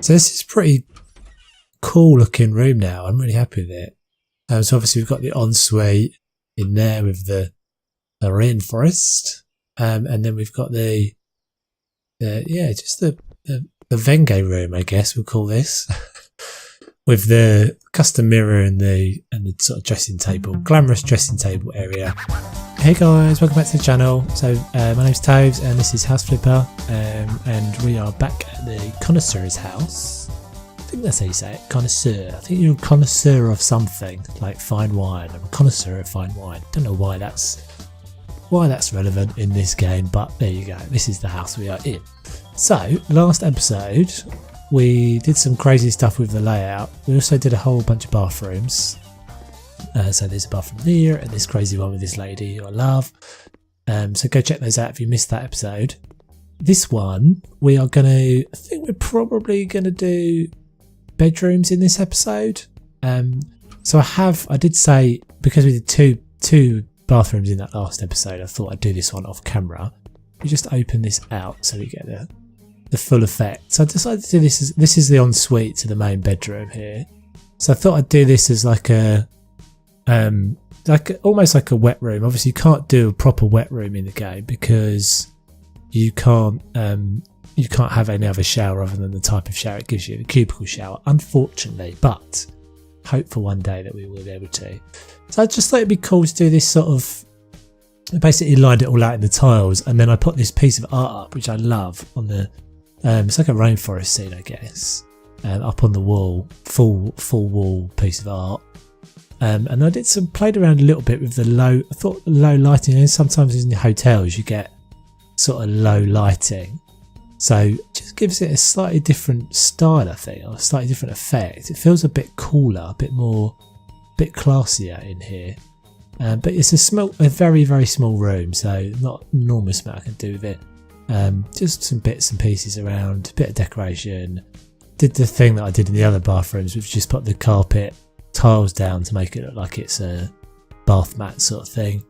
So this is a pretty cool looking room now. I'm really happy with it. So obviously we've got the ensuite in there with the rainforest. And then we've got the Venge room, I guess we'll call this. With the custom mirror and the sort of dressing table, glamorous dressing table area. Hey guys, welcome back to the channel. So my name's Toves and this is House Flipper, and we are back at the Connoisseur's house. I think that's how you say it, connoisseur. I think you're a connoisseur of something, like fine wine. I'm a connoisseur of fine wine. Don't know why that's relevant in this game, but there you go. This is the house we are in. So last episode we did some crazy stuff with the layout. We also did a whole bunch of bathrooms. So there's a bathroom there and this crazy one with this lady who I love. So go check those out if you missed that episode. This one I think we're probably gonna do bedrooms in this episode. So I did say, because we did two bathrooms in that last episode, I thought I'd do this one off camera. We just open this out so we get the full effect. So I decided to do this is the ensuite to the main bedroom here. So I thought I'd do this as like almost like a wet room. Obviously you can't do a proper wet room in the game because you can't have any other shower other than the type of shower it gives you, the cubicle shower, unfortunately, but hope for one day that we will be able to. So I just thought it'd be cool to do this sort of, I basically lined it all out in the tiles and then I put this piece of art up, which I love, on the it's like a rainforest scene, I guess, up on the wall, full wall piece of art. And I played around a little bit with the low lighting. And sometimes in the hotels you get sort of low lighting, so it just gives it a slightly different style, I think, or a slightly different effect. It feels a bit cooler, a bit classier in here. But it's a very, very small room, so not an enormous amount I can do with it. Just some bits and pieces around, a bit of decoration. Did the thing that I did in the other bathrooms, which just put the carpet tiles down to make it look like it's a bath mat sort of thing.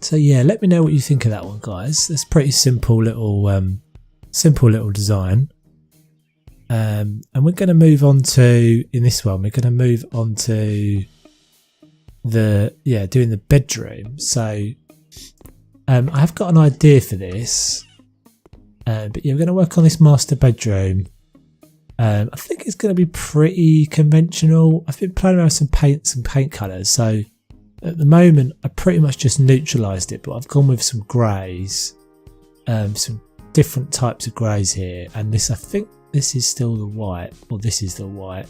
So yeah, let me know what you think of that one, guys. It's pretty simple little design. And we're going to move on to, in this one, we're going to move on to doing the bedroom. So I have got an idea for this, but yeah, we're going to work on this master bedroom. I think it's going to be pretty conventional. I've been playing around with some paint colours, so at the moment I pretty much just neutralised it, but I've gone with some greys, some different types of greys here, and I think this is still the white, or this is the white.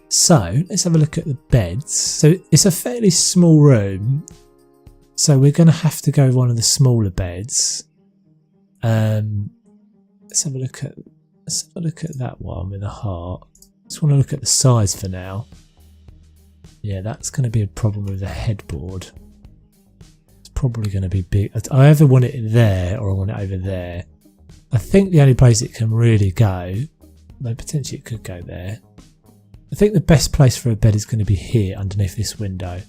So let's have a look at the beds. So it's a fairly small room, so we're going to have to go with one of the smaller beds. Let's have a look at that one with a heart. Just want to look at the size for now. Yeah, that's going to be a problem with the headboard. It's probably going to be big. I either want it there or I want it over there. I think the only place it can really go, though potentially it could go there, I think the best place for a bed is going to be here underneath this window,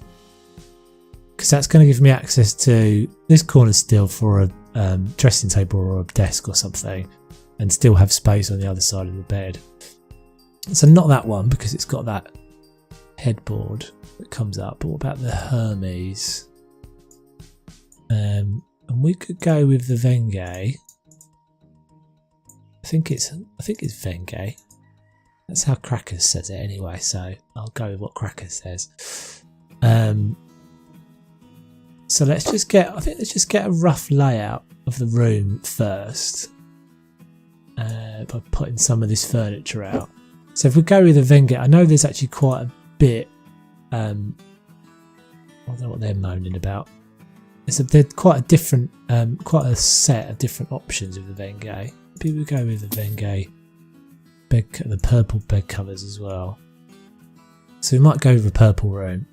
because that's going to give me access to this corner still for a dressing table or a desk or something, and still have space on the other side of the bed. So not that one, because it's got that headboard that comes up. But what about the Hermes? And we could go with the Venge. I think it's Venge. That's how Crackers says it anyway, so I'll go with what Crackers says. So let's just get a rough layout of the room first, by putting some of this furniture out. So if we go with the Venge, I know there's actually quite a bit, I don't know what they're moaning about. They're quite a set of different options with the Venge. Maybe we go with the Venge the purple bed covers as well. So we might go with a purple room,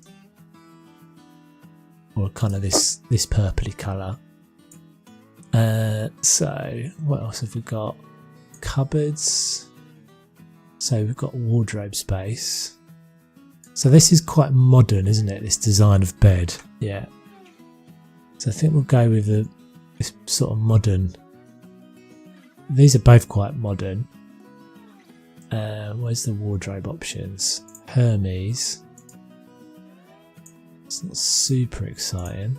or kind of this purpley colour. So what else have we got? Cupboards. So we've got wardrobe space. So this is quite modern, isn't it? This design of bed. Yeah. So I think we'll go with this sort of modern these are both quite modern. Where's the wardrobe options? Hermes. It's not super exciting.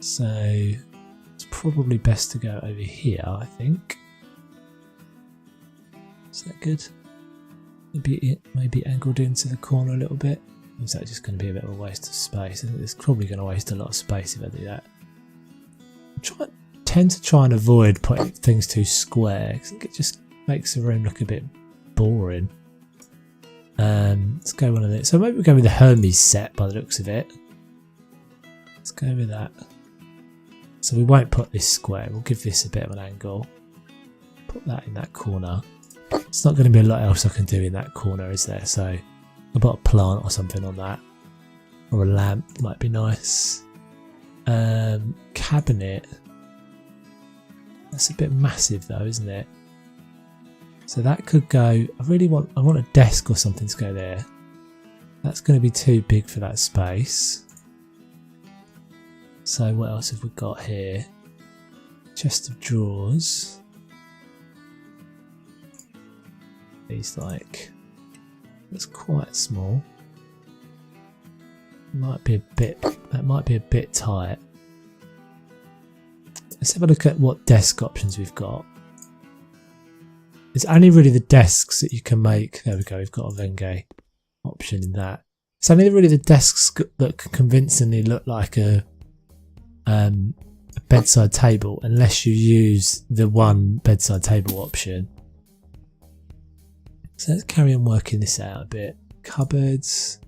So it's probably best to go over here, I think. Is that good? Maybe angled into the corner a little bit. Or is that just going to be a bit of a waste of space? I think it's probably going to waste a lot of space if I do that. I tend to try and avoid putting things too square because it just makes the room look a bit boring. Let's go one of these. So maybe we'll go with the Hermes set by the looks of it. Let's go with that. So we won't put this square. We'll give this a bit of an angle. Put that in that corner. It's not going to be a lot else I can do in that corner, is there? So I'll put a plant or something on that. Or a lamp might be nice. Cabinet. That's a bit massive though, isn't it? So that could go. I want a desk or something to go there. That's going to be too big for that space. So what else have we got here? Chest of drawers. These that's quite small. That might be a bit tight. Let's have a look at what desk options we've got. It's only really the desks that you can make. There we go, we've got a Venge option in that. It's only really the desks that can convincingly look like a bedside table, unless you use the one bedside table option. So let's carry on working this out a bit. Cupboards,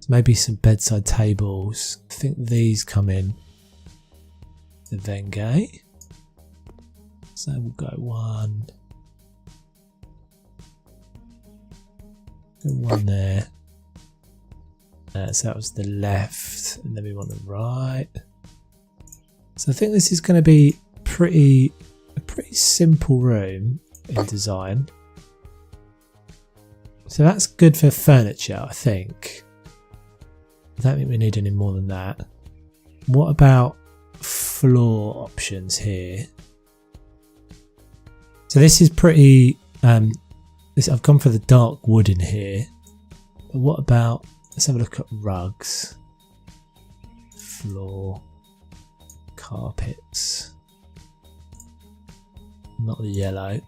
maybe some bedside tables. I think these come in the Venge. So we'll go one there. So that was the left, and then we want the right. So I think this is going to be a pretty simple room in design. So that's good for furniture, I think. I don't think we need any more than that. What about floor options here? So this is pretty. I've gone for the dark wood in here. But what about? Let's have a look at rugs, floor, carpets. Not the yellow.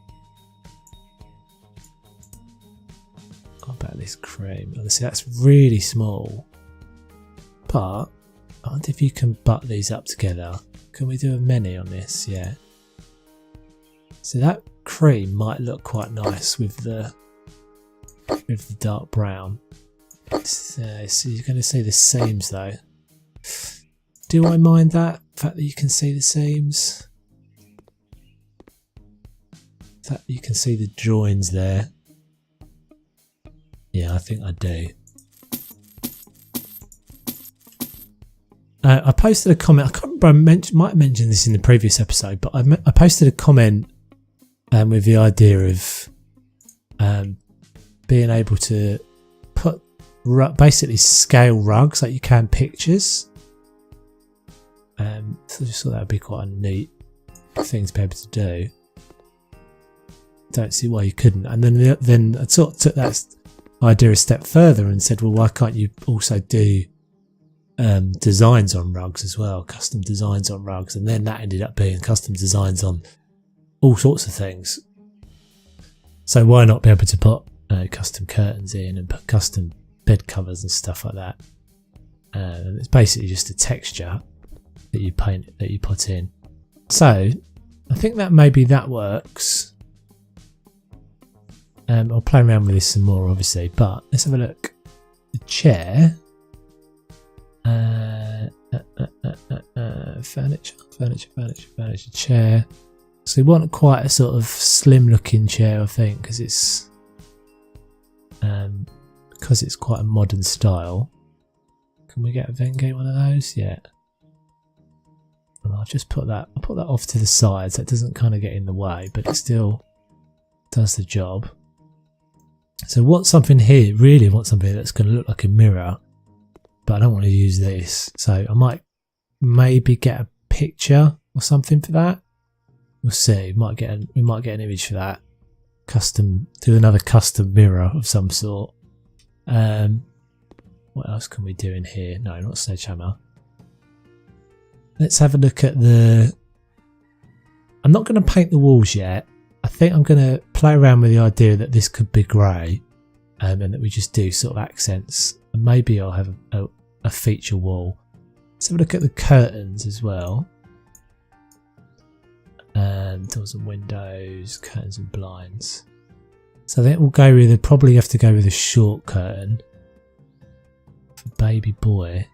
What about this cream? Honestly, that's really small. But I wonder if you can butt these up together. Can we do a many on this? Yeah. So that cream might look quite nice with the dark brown. So you're going to see the seams though. Do I mind that? The fact that you can see the seams? The fact that you can see the joins there? Yeah, I think I do. I posted a comment. I can't remember. I might have mentioned this in the previous episode, but I posted a comment with the idea of being able to put basically scale rugs like you can pictures. So I just thought that would be quite a neat thing to be able to do. Don't see why you couldn't. And then I sort of took that idea a step further and said, well, why can't you also do designs on rugs as well, custom designs on rugs? And then that ended up being custom designs on all sorts of things. So why not be able to put custom curtains in and put custom bed covers and stuff like that? It's basically just a texture that you paint, that you put in. So I think that maybe that works. I'll play around with this some more, obviously, but let's have a look. The chair, furniture, chair. So we want quite a sort of slim-looking chair, I think, because it's quite a modern style. Can we get a Venge one of those? Yeah. And I'll just put that. I'll put that off to the side so it doesn't kind of get in the way, but it still does the job. So want something here, really want something that's going to look like a mirror, but I don't want to use this. So I might maybe get a picture or something for that. We'll see. We might get an image for that. Do another custom mirror of some sort. What else can we do in here? No, not sledgehammer. Let's have a look at the... I'm not going to paint the walls yet. I think I'm going to play around with the idea that this could be grey, and that we just do sort of accents. And maybe I'll have a feature wall. Let's have a look at the curtains as well. Doors and windows, curtains and blinds. So I think we'll go with, probably have to go with a short curtain. For baby boy.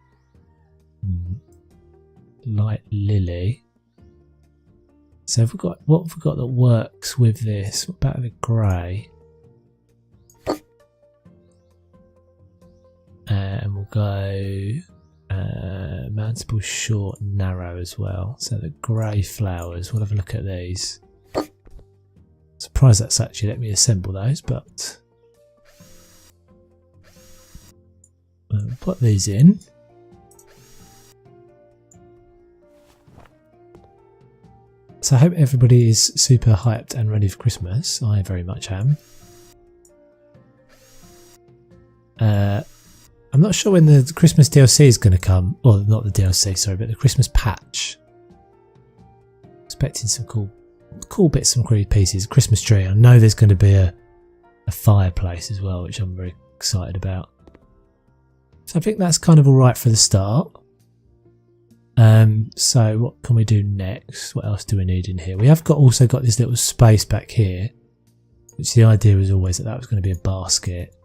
Light lily. So what have we got that works with this? What about the grey? And we'll go mountable short and narrow as well. So the grey flowers, we'll have a look at these. Surprised that's actually let me assemble those, but we'll put these in. So I hope everybody is super hyped and ready for Christmas. I very much am. I'm not sure when the Christmas DLC is going to come. Well, not the DLC, sorry, but the Christmas patch. Expecting some cool bits, some cool pieces. Christmas tree. I know there's going to be a fireplace as well, which I'm very excited about. So I think that's kind of alright for the start. So what can we do next? What else do we need in here? We have also got this little space back here, which the idea was always that was going to be a basket.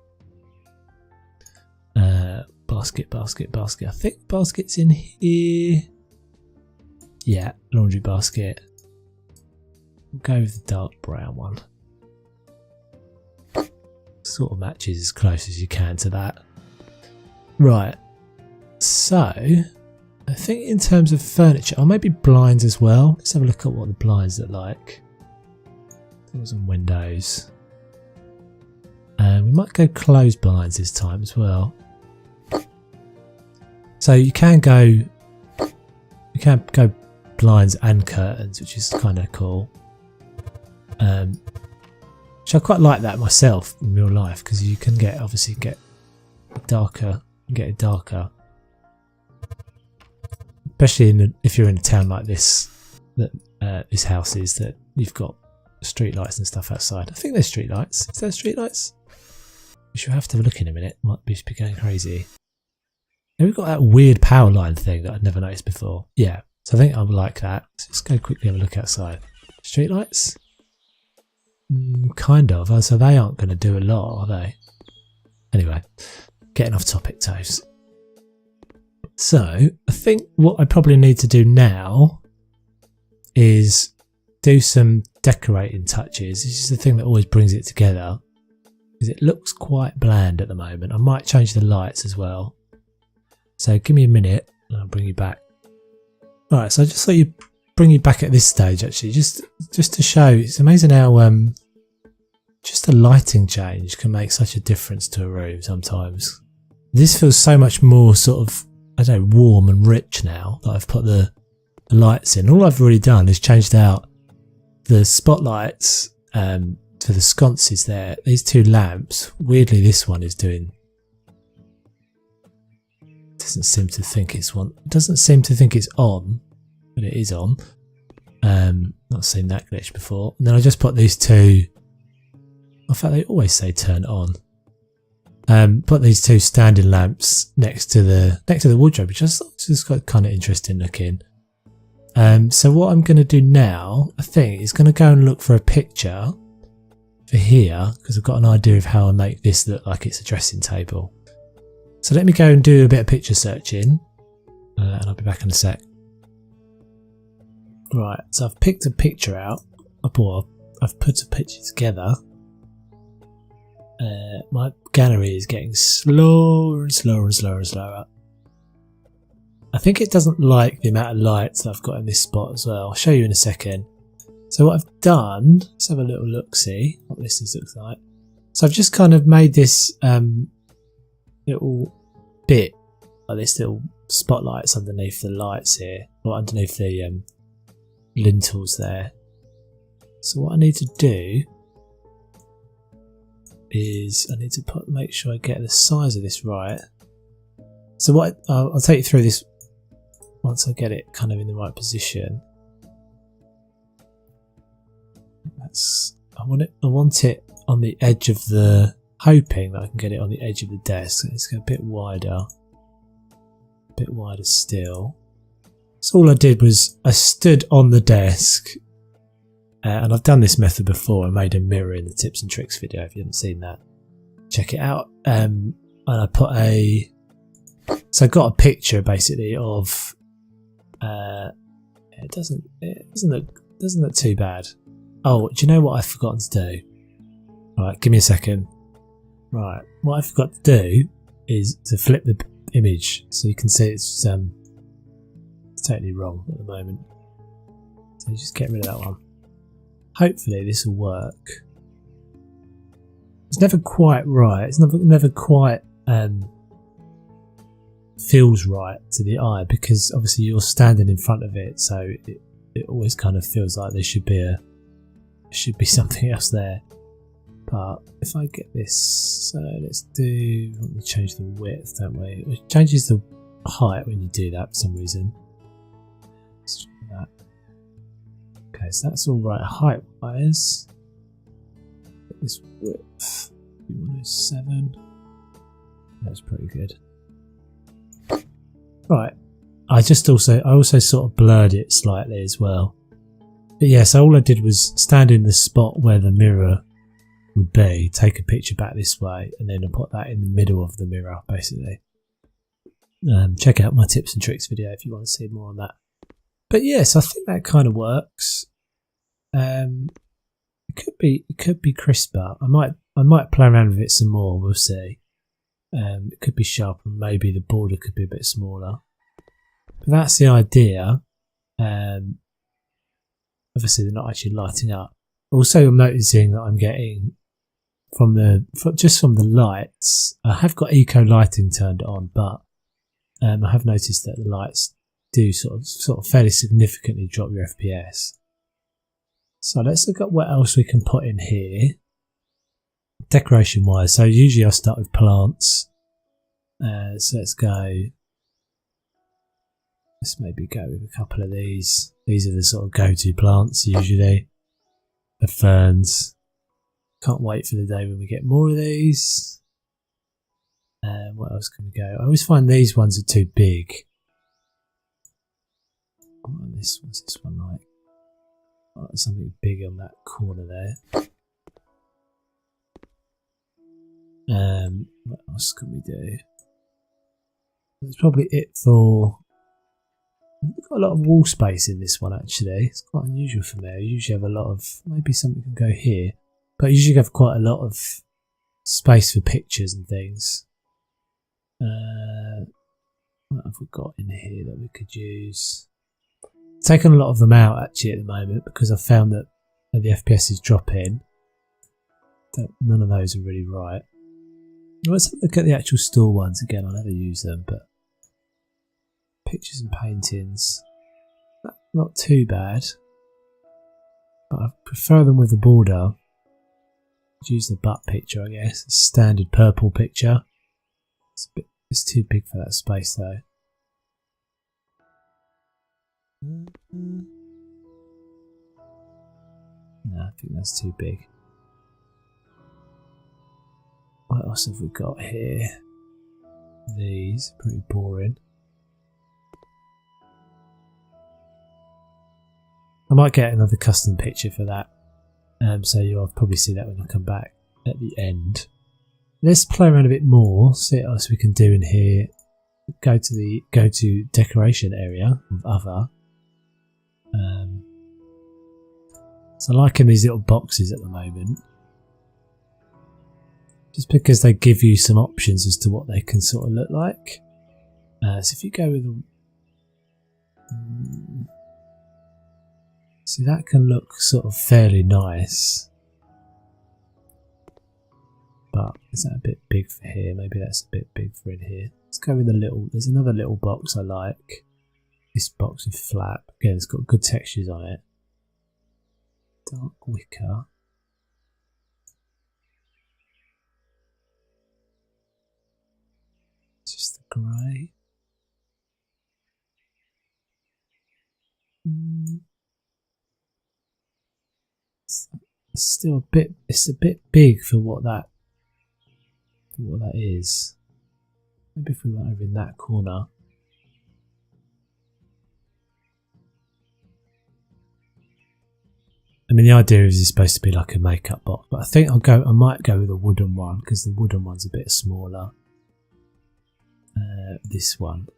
Basket. I think basket's in here. Yeah, laundry basket. We'll go with the dark brown one. Sort of matches as close as you can to that. Right. So, I think in terms of furniture, or maybe blinds as well. Let's have a look at what the blinds look like. Doors and windows. And we might go closed blinds this time as well. So you can go blinds and curtains, which is kind of cool. Which I quite like that myself in real life, because you can obviously get darker, especially if you're in a town like this, that this house is, that you've got street lights and stuff outside. I think there's street lights. Is there street lights? We should have to look in a minute. Might be going crazy. And we've got that weird power line thing that I'd never noticed before. Yeah, so I think I would like that. Let's go quickly have a look outside. Street lights? Kind of. So they aren't going to do a lot, are they? Anyway, getting off topic, Toves. So I think what I probably need to do now is do some decorating touches. This is the thing that always brings it together, because it looks quite bland at the moment. I might change the lights as well. So give me a minute and I'll bring you back. Alright, so I just thought you'd bring you back at this stage actually, just to show. It's amazing how just a lighting change can make such a difference to a room sometimes. This feels so much more sort of, I don't know, warm and rich now that I've put the lights in. All I've really done is changed out the spotlights for the sconces there. These two lamps, weirdly this one is doing... doesn't seem to think it's on, but it is on. Not seen that glitch before. And then I just put these two, in fact they always say turn on. Put these two standing lamps next to the wardrobe, which I thought was kind of interesting looking. So what I'm going to do now, I think, is going to go and look for a picture for here, because I've got an idea of how I make this look like it's a dressing table. So let me go and do a bit of picture searching, and I'll be back in a sec. Right, so I've picked a picture out. I've put a picture together. My gallery is getting slower and slower and slower and slower. I think it doesn't like the amount of lights that I've got in this spot as well. I'll show you in a second. So what I've done, let's have a little look-see what this looks like. So I've just kind of made this little bit, like this little spotlights underneath the lights here, or underneath the lintels there. So what I need to do is I need to make sure I get the size of this right. So what I'll take you through this once I get it kind of in the right position. I want it on the edge of the, hoping that I can get it on the edge of the desk. Let's go a bit wider still. So all I did was I stood on the desk, and I've done this method before. I made a mirror in the tips and tricks video. If you haven't seen that, check it out. And I put so I got a picture basically of. It doesn't look too bad. Oh, do you know what I've forgotten to do? Right, give me a second. Right, what I forgot to do is to flip the image so you can see it's totally wrong at the moment. So just get rid of that one. Hopefully this will work. It's never quite right. It's never quite feels right to the eye, because obviously you're standing in front of it, so it always kind of feels like there should be something else there. But if I get this, so let's do, we want to change the width, don't we? It changes the height when you do that for some reason. Let's try that. Okay, so that's all right height wise. This width, 107. That's pretty good. Right, I also sort of blurred it slightly as well. But yeah, so all I did was stand in the spot where the mirror would be, take a picture back this way, and then I put that in the middle of the mirror, basically. Check out my tips and tricks video if you want to see more on that. But yes, I think that kind of works. It could be crisper. I might play around with it some more. We'll see. It could be sharper. Maybe the border could be a bit smaller. But that's the idea. Obviously, they're not actually lighting up. Also, I'm noticing that I'm getting from the lights. I have got eco lighting turned on, but I have noticed that the lights do sort of fairly significantly drop your FPS. So let's look at what else we can put in here, decoration wise. So usually I start with plants. So let's maybe go with a couple of these. These are the sort of go-to plants usually. The ferns. Can't wait for the day when we get more of these. What else can we go? I always find these ones are too big. What's this one like? Oh, something big on that corner there. What else can we do? That's probably it for. We've got a lot of wall space in this one actually. It's quite unusual for me. I usually have a lot of, maybe something can go here, but I usually have quite a lot of space for pictures and things. What have we got in here that we could use? Taken a lot of them out actually at the moment because I've found that the FPS is dropping. None of those are really right. Let's have a look at the actual store ones again. I never use them, but pictures and paintings, not too bad, but I prefer them with the border. Use the butt picture, I guess. A standard purple picture. It's too big for that space though. No, I think that's too big. What else have we got here? These are pretty boring. I might get another custom picture for that. So you'll probably see that when I come back at the end. Let's play around a bit more, see what else we can do in here. Go to decoration area of other. So I'm liking these little boxes at the moment. Just because they give you some options as to what they can sort of look like. So if you go with see, that can look sort of fairly nice. But is that a bit big for here? Maybe that's a bit big for in here. Let's go with a little, there's another little box I like. This box with flap. Again, it's got good textures on it. dark wicker. Just the grey. It's still a bit. It's a bit big for what that is. Maybe if we went over in that corner. I mean, the idea is it's supposed to be like a makeup box, but I think I might go with a wooden one because the wooden one's a bit smaller. This one.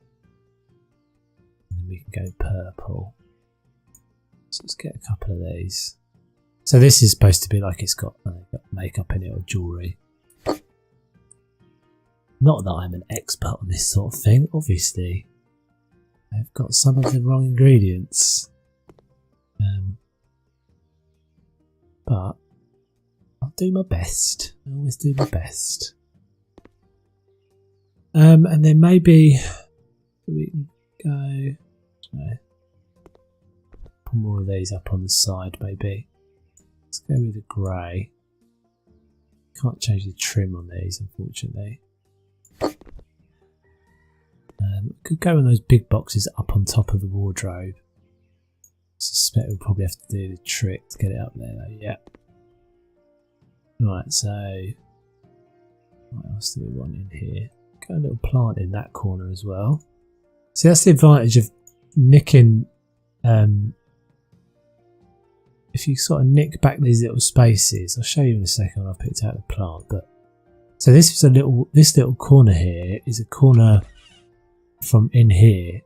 And then we can go purple. So let's get a couple of these. So this is supposed to be like it's got makeup in it or jewellery. Not that I'm an expert on this sort of thing, obviously. I've got some of the wrong ingredients. But I'll do my best. I always do my best. And then maybe we can go. No, put more of these up on the side, maybe. Let's go with the grey. Can't change the trim on these, unfortunately. Could go in those big boxes up on top of the wardrobe. I suspect we'll probably have to do the trick to get it up there though, yeah. Right, so what else do we want in here? Got a little plant in that corner as well. See, that's the advantage of nicking, if you sort of nick back these little spaces, I'll show you in a second when I've picked out the plant, but so this little corner here is a corner from in here.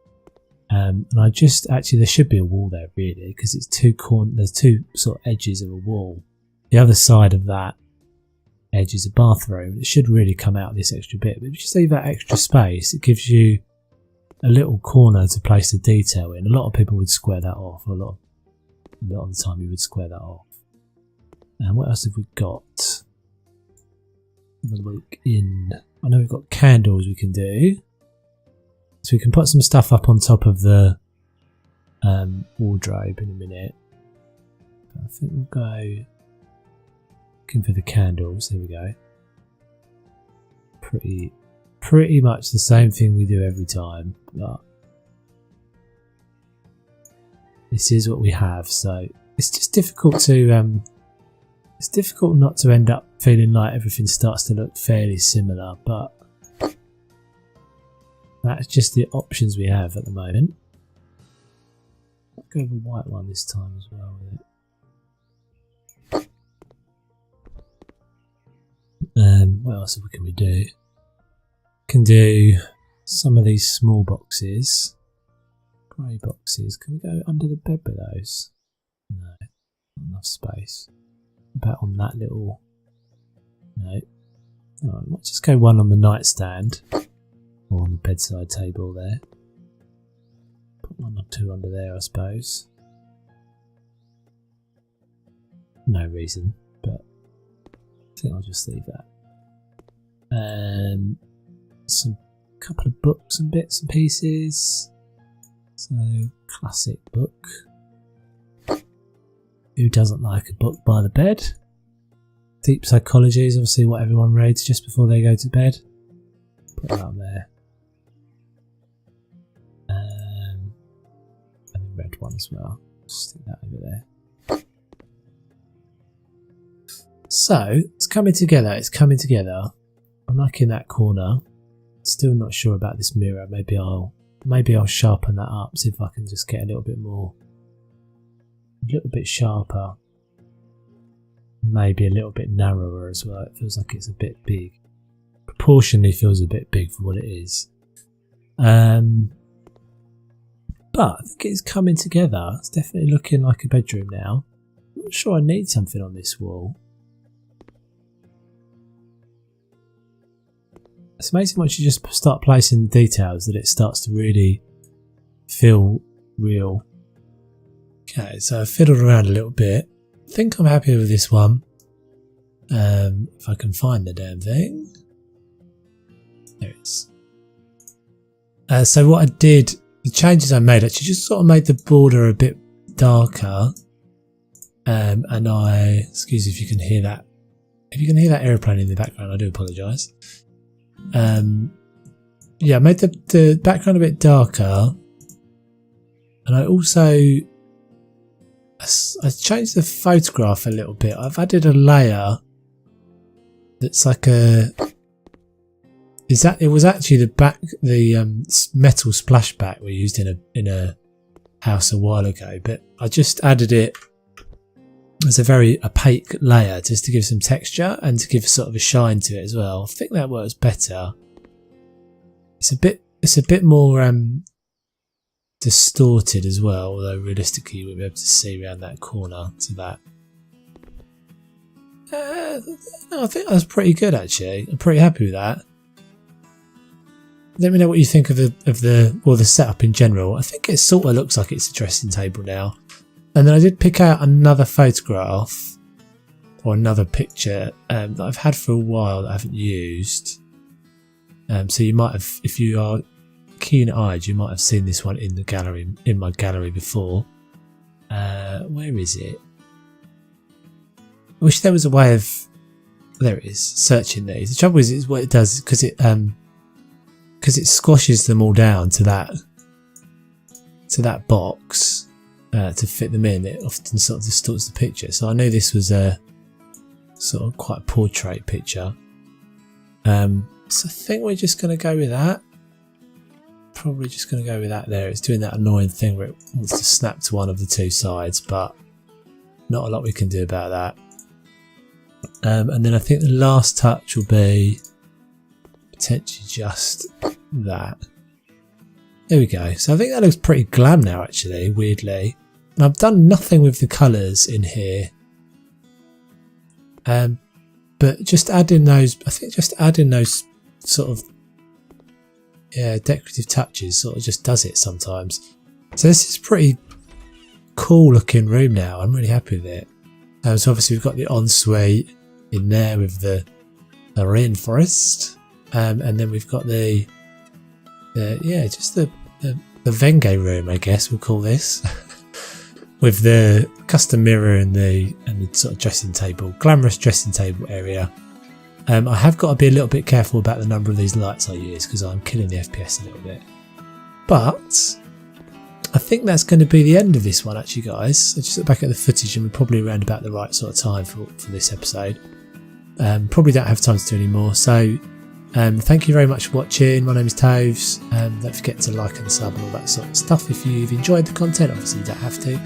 And I just, actually there should be a wall there really, because it's there's two sort of edges of a wall. The other side of that edge is a bathroom. It should really come out this extra bit, but if you just leave that extra space, it gives you a little corner to place the detail in. A lot of people would square that off, a lot of the time you would square that off. And what else have we got? Have a look in. I know we've got candles we can do. So we can put some stuff up on top of the wardrobe in a minute. But I think we'll go looking for the candles. There we go. Pretty much the same thing we do every time, but this is what we have. So it's just difficult to it's difficult not to end up feeling like everything starts to look fairly similar, but that's just the options we have at the moment. I'll go with a white one this time as well with it. What else can we do? Can do some of these small boxes, grey boxes. Can we go under the bed with those? No, not enough space. About on that little. No. Oh, I might just go one on the nightstand. Or on the bedside table there. Put one or two under there, I suppose. No reason, but I think I'll just leave that. Some couple of books and bits and pieces. So, classic book. Who doesn't like a book by the bed? Deep psychology is obviously what everyone reads just before they go to bed. Put that on there. And the red one as well. Stick that over there. So, it's coming together. It's coming together. I'm liking that corner. Still not sure about this mirror. Maybe I'll sharpen that up. See if I can just get a little bit more. A little bit sharper. Maybe a little bit narrower as well. It feels like it's a bit big. Proportionally feels a bit big for what it is. But I think it's coming together. It's definitely looking like a bedroom now. I'm not sure I need something on this wall. It's amazing once you just start placing the details that it starts to really feel real. Okay, so I've fiddled around a little bit. I think I'm happy with this one. If I can find the damn thing. There it is. So what I did, the changes I made, actually just sort of made the border a bit darker. And excuse if you can hear that. If you can hear that aeroplane in the background, I do apologise. Yeah, I made the background a bit darker. And I also I changed the photograph a little bit. I've added a layer that's like it was actually the metal splashback we used in a house a while ago, but I just added it as a very opaque layer just to give some texture and to give sort of a shine to it as well. I think that works better. It's a bit more distorted as well, although realistically you won't be able to see around that corner to that. I think that's pretty good actually. I'm pretty happy with that. Let me know what you think of the setup in general. I think it sort of looks like it's a dressing table now. And then I did pick out another photograph or another picture that I've had for a while that I haven't used. So you might have, if you are keen-eyed, you might have seen this one in my gallery before. Where is it? I wish there was a way of, there it is, searching these. The trouble is what it does because it squashes them all down to that box to fit them in. It often sort of distorts the picture. So I know this was a sort of quite a portrait picture. So I think we're just going to go with that. Probably just going to go with that there. It's doing that annoying thing where it wants to snap to one of the two sides, but not a lot we can do about that. And then I think the last touch will be potentially just that. There we go. So I think that looks pretty glam now actually, weirdly. And I've done nothing with the colours in here. But just adding those, I think just adding those sort of decorative touches sort of just does it sometimes. So this is pretty cool looking room now. I'm really happy with it. So obviously we've got the ensuite in there with the rainforest, and then we've got the Venge room, I guess we'll call this, with the custom mirror and the sort of dressing table, glamorous dressing table area. I have got to be a little bit careful about the number of these lights I use because I'm killing the FPS a little bit. But I think that's going to be the end of this one actually, guys. I just look back at the footage and we're probably around about the right sort of time for this episode. Probably don't have time to do any more. So thank you very much for watching. My name is Toves. Don't forget to like and sub and all that sort of stuff if you've enjoyed the content. Obviously you don't have to.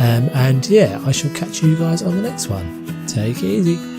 And yeah, I shall catch you guys on the next one. Take it easy.